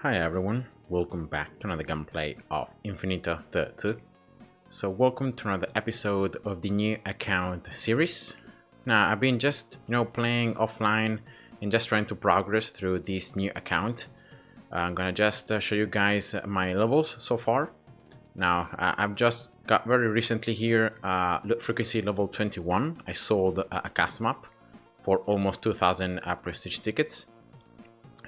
Hi everyone, welcome back to another gameplay of Infinitode. So welcome to another episode of the new account series. Now I've been just playing offline and just trying to progress through this new account. I'm gonna just show you guys my levels so far. Now I've just got very recently here loot frequency level 21. I sold a cast map for almost 2000 prestige tickets.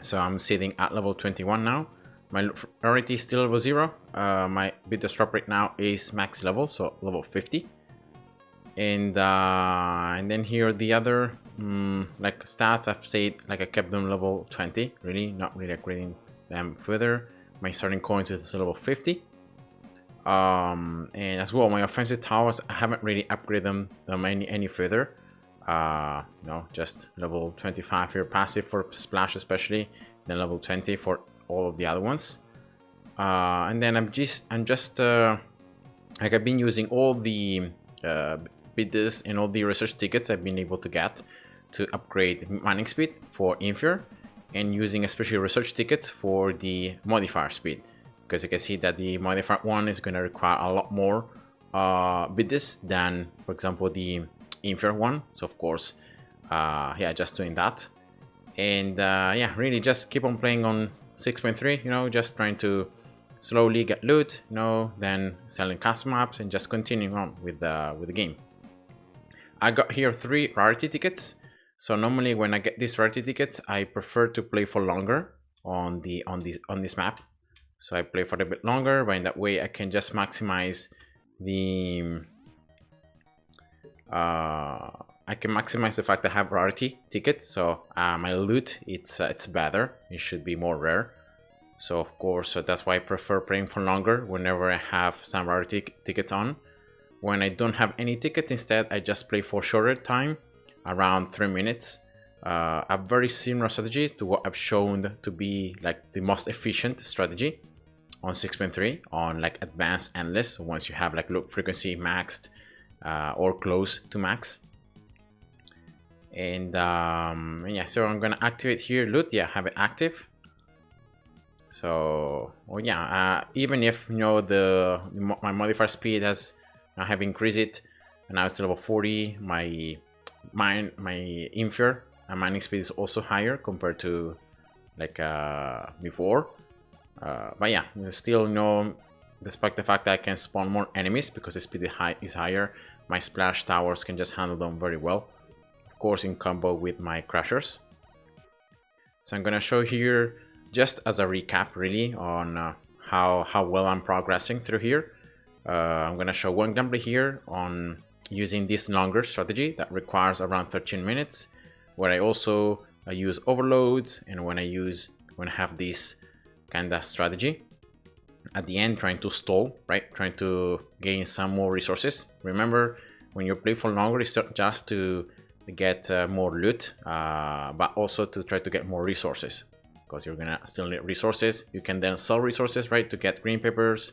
So I'm sitting at level 21 now. My priority is still level 0. My BDDR drop right now is max level, so level 50. And then here are the other like stats. I've said like I kept them level 20. Really, not really upgrading them further. My starting coins is level 50. And as well, my offensive towers, I haven't really upgraded them any further. Just level 25 here passive for splash, especially, then level 20 for all of the other ones. And then I'm just like I've been using all the bidders and all the research tickets I've been able to get to upgrade mining speed for Inferior, and using especially research tickets for the modifier speed, because you can see that the modifier one is going to require a lot more bidders than, for example, the Inferior one. So of course, yeah, just doing that. And yeah, really just keep on playing on 6.3, just trying to slowly get loot, then selling custom maps and just continuing on with the game. I got here 3 rarity tickets. So normally when I get these rarity tickets, I prefer to play for longer on this map. So I play for a bit longer, but in that way I can just maximize the I can maximize the fact that I have rarity tickets, so my loot it's better. It should be more rare. So of course, that's why I prefer playing for longer whenever I have some rarity tickets on. When I don't have any tickets, instead I just play for shorter time, around 3 minutes. A very similar strategy to what I've shown to be like the most efficient strategy on 6.3 on like advanced endless, once you have like loot frequency maxed or close to max. And yeah, so I'm gonna activate here loot. Yeah, have it active. So well, yeah, even if my modifier speed has have increased it, and now it's level 40. My inferior mining speed is also higher compared to like before. But yeah, still despite the fact that I can spawn more enemies because the speed is higher, my splash towers can just handle them very well, of course in combo with my crushers. So I'm gonna show here just as a recap really on how well I'm progressing through here. I'm gonna show one gameplay here on using this longer strategy that requires around 13 minutes, where I also use overloads, and when I have this kind of strategy at the end, trying to stall, right? Trying to gain some more resources. Remember, when you play for longer, it's not just to get more loot, but also to try to get more resources, because you're gonna still need resources. You can then sell resources, right, to get green papers.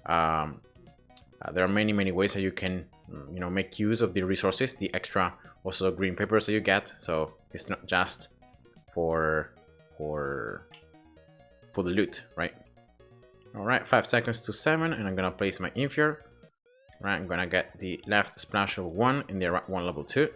There are many ways that you can, make use of the resources, the extra also green papers that you get. So it's not just for the loot, right? All right, 5 seconds to 7, and I'm gonna place my inferior. Right, I'm gonna get the left splash level 1 and the right one level 2.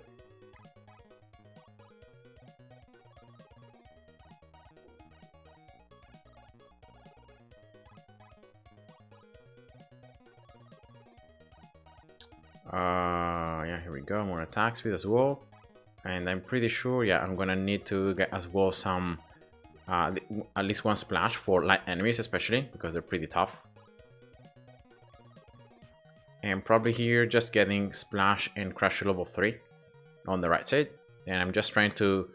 Yeah, here we go. More attack speed as well, and I'm pretty sure, yeah, I'm gonna need to get as well some at least one splash for light enemies, especially because they're pretty tough. And probably here just getting splash and crusher level 3 on the right side, and I'm just trying to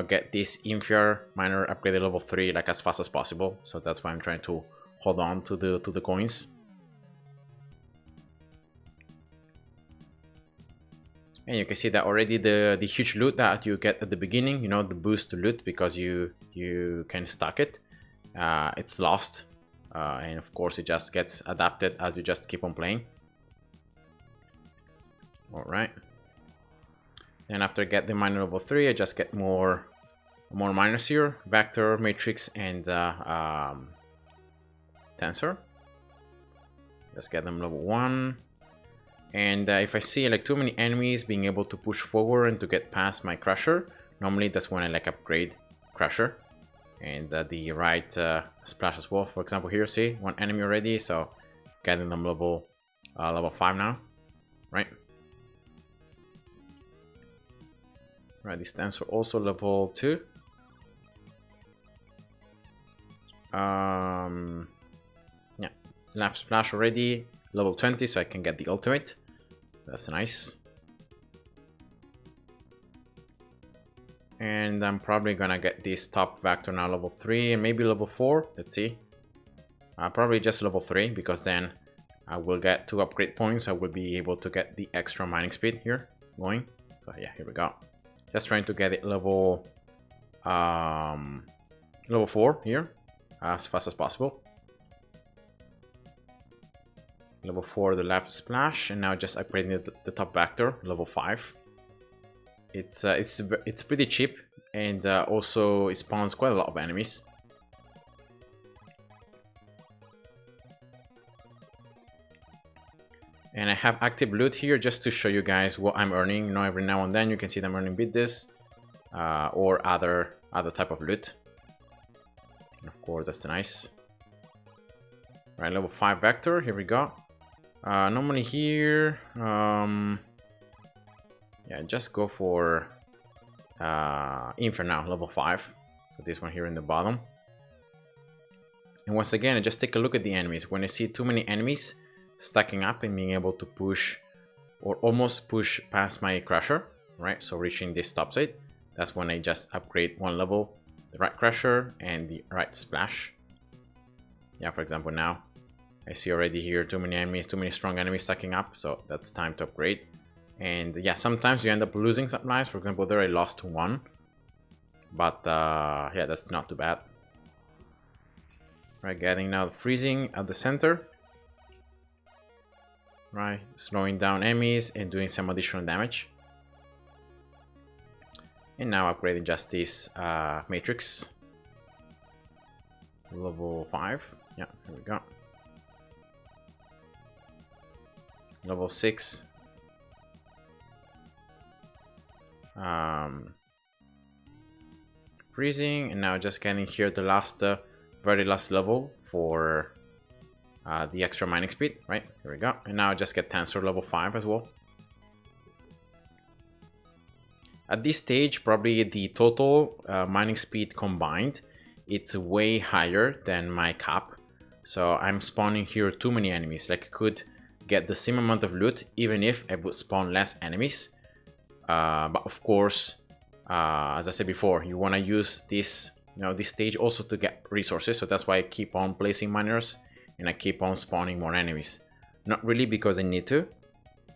get this inferior miner upgraded level 3 like as fast as possible. So that's why I'm trying to hold on to the coins. And you can see that already the huge loot that you get at the beginning, the boost to loot, because you can stack it, it's lost, and of course it just gets adapted as you just keep on playing. All right, and after I get the miner level 3, I just get more more miners here, vector, matrix, and tensor. Let's get them level 1. And if I see like too many enemies being able to push forward and to get past my crusher, normally that's when I like upgrade crusher. And the right splash as well. For example, here, see, one enemy already, so getting them level 5 now, right? Right, these stands are also level 2. Yeah, left splash already, level 20, so I can get the ultimate. That's nice. And I'm probably gonna get this top vector now level 3 and maybe level 4. Let's see. Probably just level 3 because then I will get 2 upgrade points. I will be able to get the extra mining speed here going. So yeah, here we go. Just trying to get it level 4 here as fast as possible. Level 4 the left splash, and now just upgrading the top vector level 5. It's pretty cheap, and also it spawns quite a lot of enemies. And I have active loot here just to show you guys what I'm earning. You know, every now and then you can see them earning BDDR or other type of loot. And of course, that's nice. Right, level 5 vector. Here we go. Normally here, yeah, just go for Infinitode level 5. So this one here in the bottom. And once again, I just take a look at the enemies. When I see too many enemies stacking up and being able to push or almost push past my crusher, right? So reaching this top side, that's when I just upgrade 1 level, the right crusher and the right splash. Yeah, for example, now I see already here too many enemies, too many strong enemies stacking up, so that's time to upgrade. And yeah, sometimes you end up losing supplies. For example, there I lost 1, but yeah, that's not too bad. Right, getting now freezing at the center. Right, slowing down enemies and doing some additional damage. And now upgrading just this matrix. Level 5. Yeah, here we go. Level 6. Freezing, and now just getting here the last, very last level for the extra mining speed, right? Here we go. And now I just get tensor level 5 as well. At this stage, probably the total mining speed combined, it's way higher than my cap. So I'm spawning here too many enemies. Like I could get the same amount of loot even if I would spawn less enemies. But of course, as I said before, you want to use this, you know, this stage also to get resources. So that's why I keep on placing miners and I keep on spawning more enemies. Not really because I need to,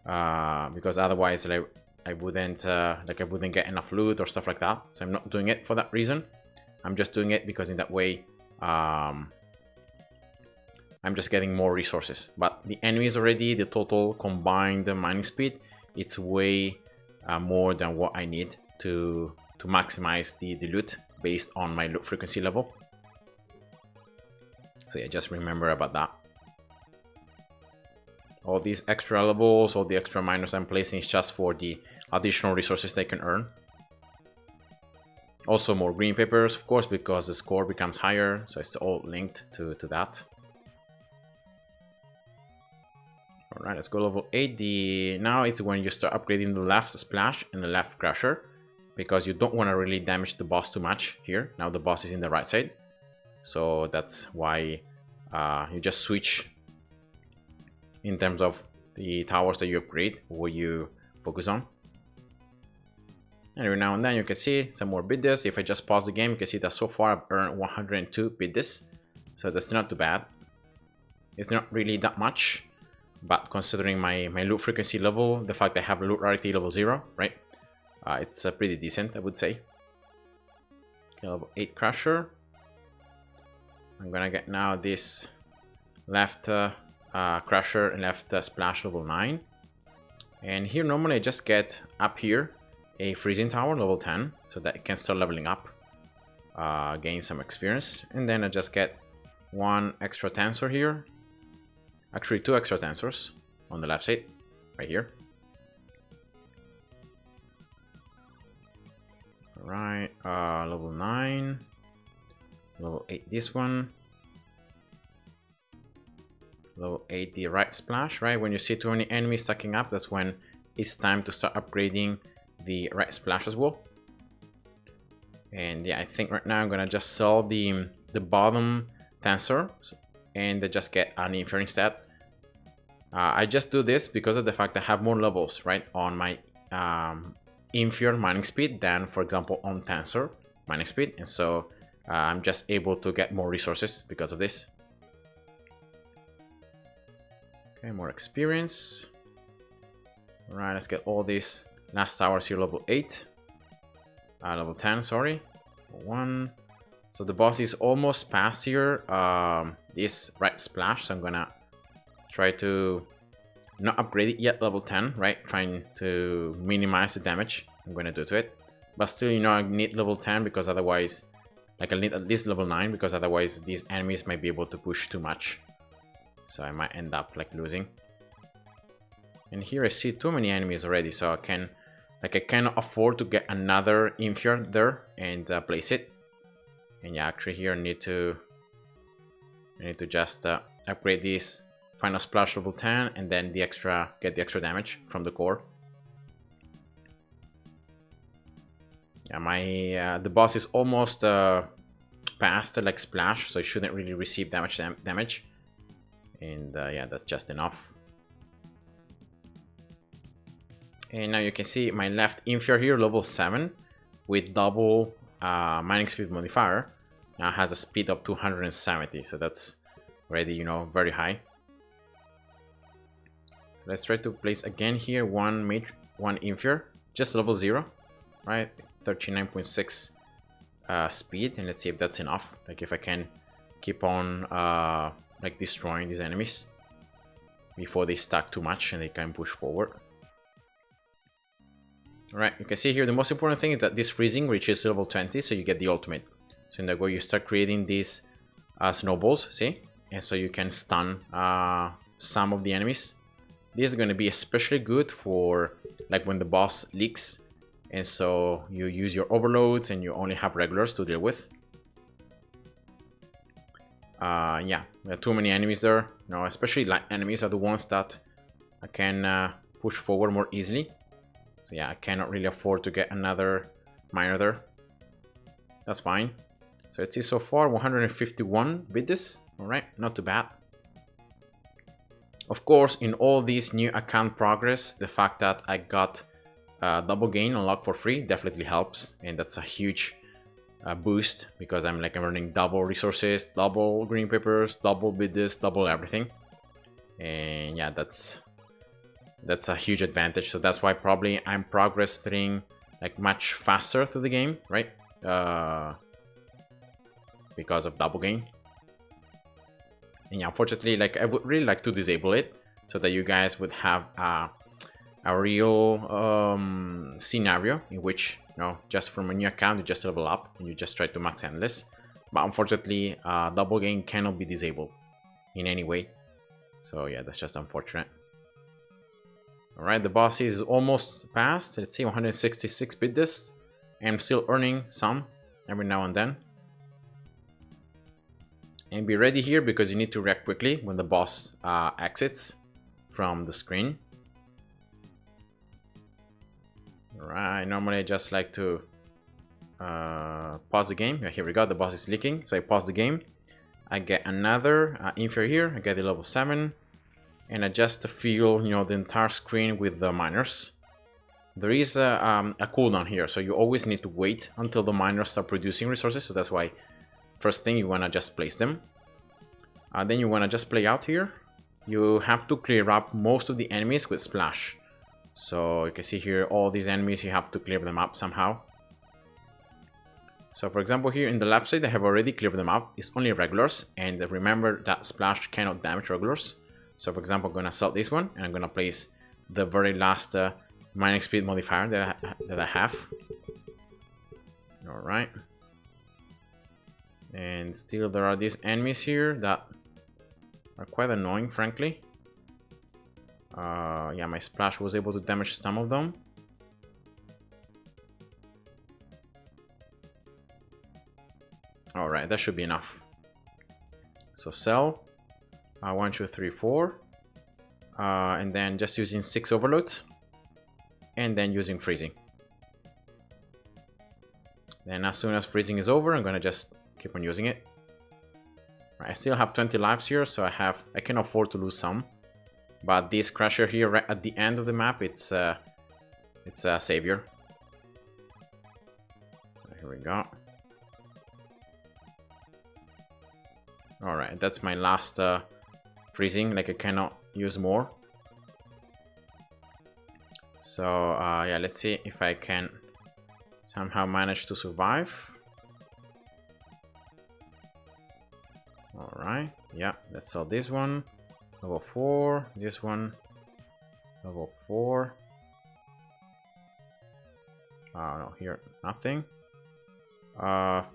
because otherwise I wouldn't I wouldn't get enough loot or stuff like that. So I'm not doing it for that reason. I'm just doing it because in that way I'm just getting more resources. But the enemies already, the total combined mining speed, it's way more than what I need to maximize the loot based on my loot frequency level. So yeah, just remember about that. All these extra levels, all the extra miners I'm placing is just for the additional resources they can earn. Also more green papers, of course, because the score becomes higher, so it's all linked to that. Alright, let's go level 8. Now it's when you start upgrading the left splash and the left crusher, because you don't want to really damage the boss too much here. Now the boss is in the right side, so that's why you just switch in terms of the towers that you upgrade, what you focus on. And every now and then you can see some more BDDR. If I just pause the game, you can see that so far I've earned 102 BDDR, so that's not too bad. It's not really that much, but considering my loot frequency level, the fact that I have loot rarity level 0, right? It's pretty decent, I would say. Okay, level 8 crusher. I'm gonna get now this left crusher and left splash level 9. And here normally I just get up here a freezing tower level 10, so that it can start leveling up. gain some experience. And then I just get one extra tensor here. Actually, two extra tensors on the left side, right here. Alright, level 9. Level 8 this one. Level 8 the right splash, right? When you see too many enemies stacking up, that's when it's time to start upgrading the right splash as well. And yeah, I think right now I'm gonna just sell the bottom tensor and just get an inferior instead. I just do this because of the fact that I have more levels, right, on my inferior mining speed than, for example, on tensor mining speed, and so I'm just able to get more resources because of this. Okay, more experience. All right, let's get all these last towers here, level 8. Level 10, sorry. 1. So the boss is almost past here. This right splash, so I'm gonna try to not upgrade it yet, level 10, right? Trying to minimize the damage I'm gonna do to it. But still, you know, I need level 10 because otherwise, like, I need at least level 9 because otherwise these enemies might be able to push too much. So I might end up like losing. And here I see too many enemies already, so I cannot afford to get another inferior there and place it. And yeah, actually here I need to just upgrade this final splash level 10 and then get the extra damage from the core. Yeah, my the boss is almost past the like splash, so it shouldn't really receive that much damage. And yeah, that's just enough. And now you can see my left inferior here, level 7, with double mining speed modifier, now has a speed of 270, so that's already, you know, very high. Let's try to place again here one inferior, just level 0, right? 39.6 speed, and let's see if that's enough. Like if I can keep on like destroying these enemies before they stack too much and they can push forward. Alright, you can see here the most important thing is that this freezing reaches level 20, so you get the ultimate. So in that way you start creating these snowballs, see? And so you can stun some of the enemies. This is going to be especially good for like when the boss leaks, and so you use your overloads and you only have regulars to deal with. Yeah, there are too many enemies there. You know, especially light enemies are the ones that I can push forward more easily. So yeah, I cannot really afford to get another miner there. That's fine. So let's see, so far 151 bid this. Alright, not too bad. Of course, in all these new account progress, the fact that I got double gain unlocked for free definitely helps, and that's a huge boost because I'm earning double resources, double green papers, double bid this, double everything. And yeah, that's a huge advantage. So that's why probably I'm progressing like much faster through the game, right? Because of double gain. And yeah, unfortunately, like I would really like to disable it so that you guys would have a real scenario in which, you know, just from a new account you just level up and you just try to max endless. But unfortunately, double gain cannot be disabled in any way. So yeah, that's just unfortunate. Alright, the boss is almost passed. Let's see, 166 bid this. I'm still earning some every now and then. And be ready here because you need to react quickly when the boss exits from the screen. Alright, normally I just like to pause the game. Yeah, here we go, the boss is leaking. So I pause the game. I get another inferior here. I get the level 7. And I just fill, you know, the entire screen with the miners. There is a cooldown here, so you always need to wait until the miners start producing resources. So that's why first thing you want to just place them. Then you want to just play out here. You have to clear up most of the enemies with splash. So you can see here all these enemies, you have to clear them up somehow. So for example here in the left side I have already cleared them up. It's only regulars, and remember that splash cannot damage regulars. So for example, I'm gonna sell this one and I'm gonna place the very last mining speed modifier that I have. All right. And still there are these enemies here that are quite annoying, frankly. Yeah, my splash was able to damage some of them. Alright, that should be enough. So sell. 1, 2, 3, 4. And then just using 6 overloads. And then using freezing. Then as soon as freezing is over, I'm gonna just keep on using it. I still have 20 lives here, so I can afford to lose some. But this crusher here, right at the end of the map, it's a savior. Here we go. Alright, that's my last freezing, like I cannot use more. So yeah, let's see if I can somehow manage to survive. Alright, yeah, let's sell this one. Level 4, this one. Level 4. No, here, nothing.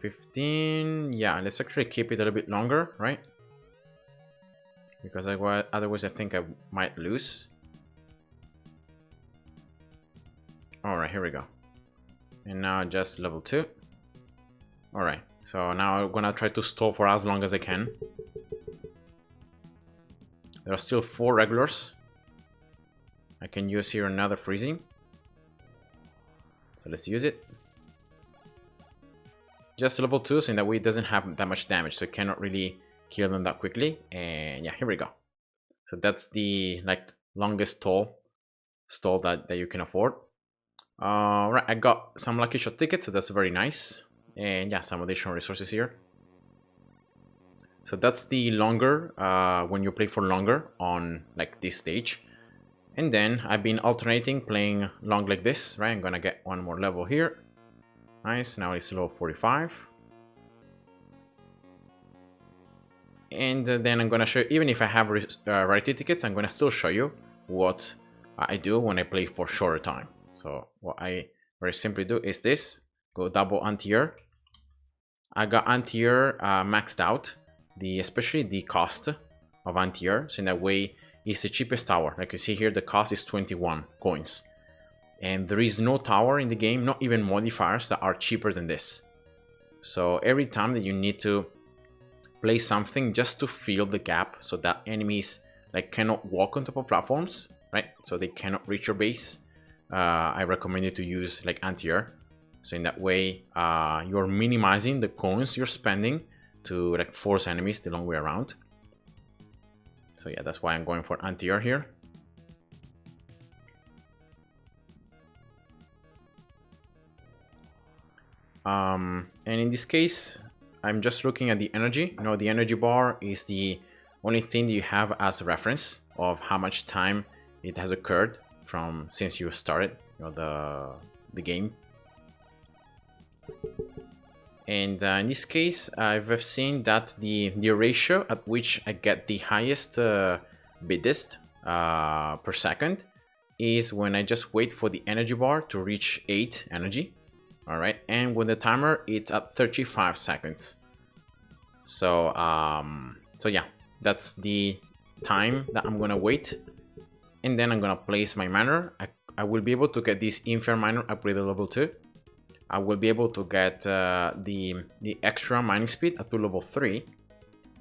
15, yeah, let's actually keep it a little bit longer, right? Because otherwise I think I might lose. Alright, here we go. And now just level 2. Alright, so now I'm gonna try to stall for as long as I can. There are still 4 regulars. I can use here another freezing. So let's use it. Just level 2, so in that way it doesn't have that much damage, so it cannot really kill them that quickly. And yeah, here we go. So that's the longest stall that you can afford. Right, I got some lucky shot tickets, so that's very nice. And yeah, some additional resources here. So that's the longer, when you play for longer on this stage. And then I've been alternating playing long like this, right? I'm gonna get one more level here. Nice, now it's level 45. And then I'm gonna show you, even if I have rarity tickets, I'm gonna still show you what I do when I play for shorter time. So what I very simply do is this, go double anti-air. I got anti-air maxed out, especially the cost of anti-air, so in that way it's the cheapest tower. Like you see here, the cost is 21 coins. And there is no tower in the game, not even modifiers, that are cheaper than this. So every time that you need to place something just to fill the gap so that enemies cannot walk on top of platforms, right? So they cannot reach your base. I recommend you to use anti-air. So in that way, you're minimizing the coins you're spending to force enemies the long way around. So yeah, that's why I'm going for anti-air here. And in this case, I'm just looking at the energy. You know, the energy bar is the only thing that you have as a reference of how much time it has occurred from since you started, the game. And in this case, I've seen that the ratio at which I get the highest biddest per second is when I just wait for the energy bar to reach 8 energy. All right, and with the timer, it's at 35 seconds. So, so yeah, that's the time that I'm gonna wait, and then I'm gonna place my miner. I will be able to get this Infer miner upgraded level 2. I will be able to get the extra mining speed up to level 3,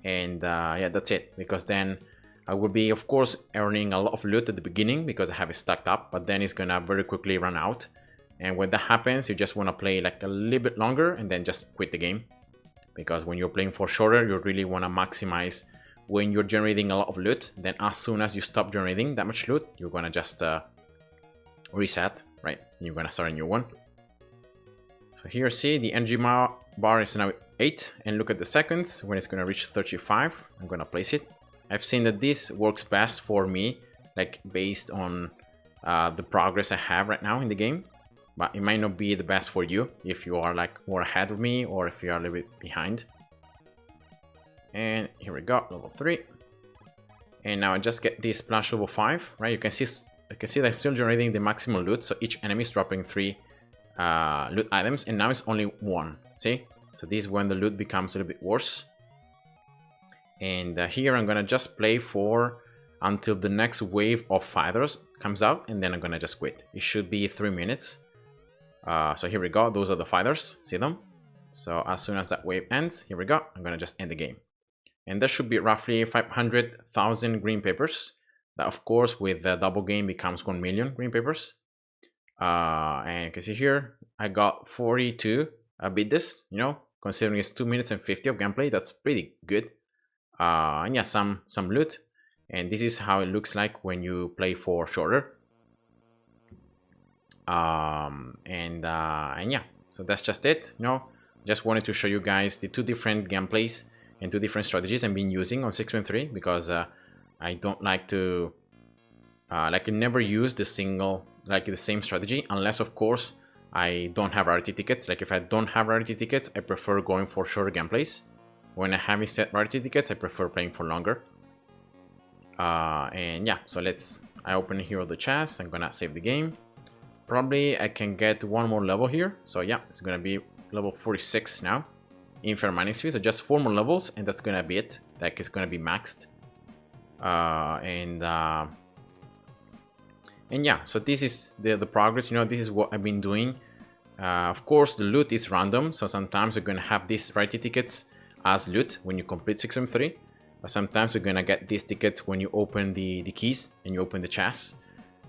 and yeah, that's it. Because then I will be, of course, earning a lot of loot at the beginning because I have it stacked up, but then it's gonna very quickly run out. And when that happens, you just want to play a little bit longer and then just quit the game. Because when you're playing for shorter, you really want to maximize when you're generating a lot of loot. Then as soon as you stop generating that much loot, you're going to just reset, right? You're going to start a new one. So here, see, the energy bar is now 8. And look at the seconds when it's going to reach 35. I'm going to place it. I've seen that this works best for me, based on the progress I have right now in the game. But it might not be the best for you if you are more ahead of me or if you are a little bit behind. And here we go, level 3. And now I just get this splash level 5, right? You can see that I'm still generating the maximum loot. So each enemy is dropping 3 loot items, and now it's only 1. See? So this is when the loot becomes a little bit worse. And here I'm gonna just play for until the next wave of fighters comes out, and then I'm gonna just quit. It should be 3 minutes. So here we go, those are the fighters, see them? So as soon as that wave ends, here we go, I'm gonna just end the game. And that should be roughly 500,000 green papers. That of course with the double game becomes 1 million green papers. And you can see here, I got 42. I beat this, you know, considering it's 2 minutes and 50 of gameplay, that's pretty good. And yeah, some loot. And this is how it looks like when you play for shorter. And yeah, so that's just it, you know. Just wanted to show you guys the 2 different gameplays and 2 different strategies I've been using on 6.3, because I don't like to like never use the same strategy, unless of course I don't have rarity tickets. Like if I don't have rarity tickets, I prefer going for shorter gameplays. When I have instead rarity tickets, I prefer playing for longer. And yeah, so I open here the chest. I'm gonna save the game. Probably I can get 1 more level here. So yeah, it's gonna be level 46 now. Infinite mining speed, so just 4 more levels, and that's gonna be it. Like it's gonna be maxed. And yeah, so this is the progress. You know, this is what I've been doing. Of course, the loot is random, so sometimes you're gonna have these rarity tickets as loot when you complete 6M3. But sometimes you're gonna get these tickets when you open the keys and you open the chests.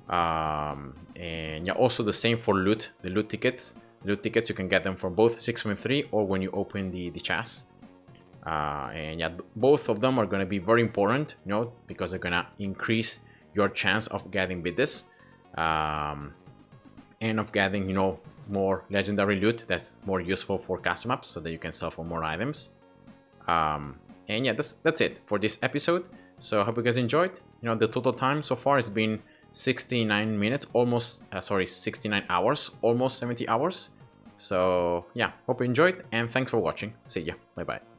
And yeah, also the same for loot. The loot tickets. Loot tickets, you can get them for both 6.3 or when you open the chests. And yeah, both of them are going to be very important, you know, because they're going to increase your chance of getting BDDs, and of getting, you know, more legendary loot that's more useful for custom maps, so that you can sell for more items. And yeah, that's it for this episode. So I hope you guys enjoyed. You know, the total time so far has been 69 minutes, almost 69 hours, almost 70 hours. So yeah, hope you enjoyed, and thanks for watching. See ya, bye bye.